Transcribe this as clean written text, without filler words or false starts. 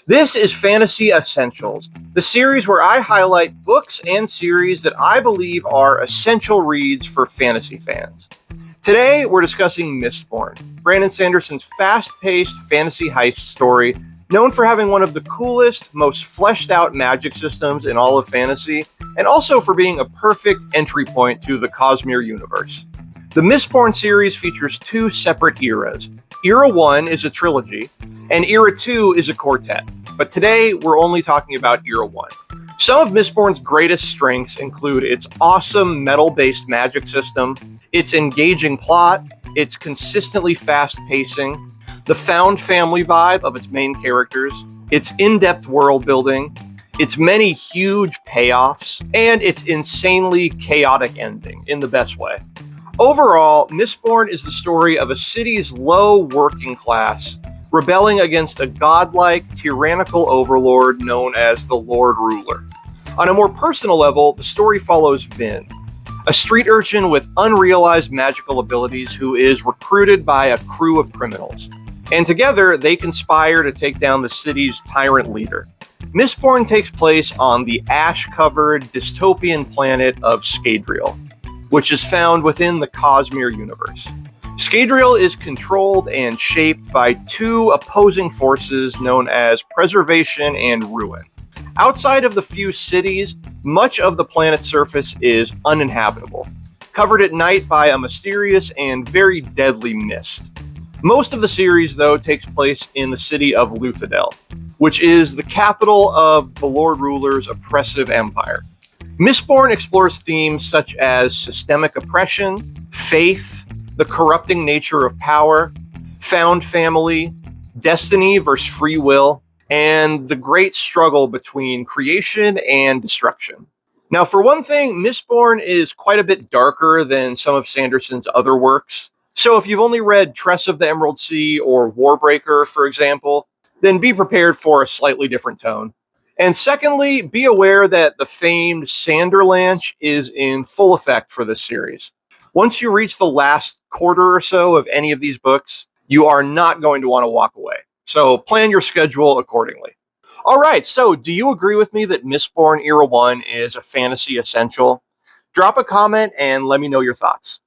This is Fantasy Essentials, the series where I highlight books and series that I believe are essential reads for fantasy fans. Today, we're discussing Mistborn, Brandon Sanderson's fast-paced fantasy heist story, known for having one of the coolest, most fleshed-out magic systems in all of fantasy, and also for being a perfect entry point to the Cosmere universe. The Mistborn series features two separate eras. Era 1 is a trilogy, and Era 2 is a quartet. But today, we're only talking about Era 1. Some of Mistborn's greatest strengths include its awesome metal-based magic system, its engaging plot, its consistently fast pacing, the found family vibe of its main characters, its in-depth world building, its many huge payoffs, and its insanely chaotic ending in the best way. Overall, Mistborn is the story of a city's low working class rebelling against a godlike, tyrannical overlord known as the Lord Ruler. On a more personal level, the story follows Vin, a street urchin with unrealized magical abilities who is recruited by a crew of criminals. And together, they conspire to take down the city's tyrant leader. Mistborn takes place on the ash-covered, dystopian planet of Scadrial, which is found within the Cosmere universe. Scadrial is controlled and shaped by two opposing forces known as preservation and ruin. Outside of the few cities, much of the planet's surface is uninhabitable, covered at night by a mysterious and very deadly mist. Most of the series, though, takes place in the city of Luthadel, which is the capital of the Lord Ruler's oppressive empire. Mistborn explores themes such as systemic oppression, faith, the corrupting nature of power, found family, destiny versus free will, and the great struggle between creation and destruction. Now, for one thing, Mistborn is quite a bit darker than some of Sanderson's other works. So if you've only read Tress of the Emerald Sea or Warbreaker, for example, then be prepared for a slightly different tone. And secondly, be aware that the famed Sanderlanche is in full effect for this series. Once you reach the last quarter or so of any of these books, you are not going to want to walk away. So plan your schedule accordingly. All right, so do you agree with me that Mistborn Era 1 is a fantasy essential? Drop a comment and let me know your thoughts.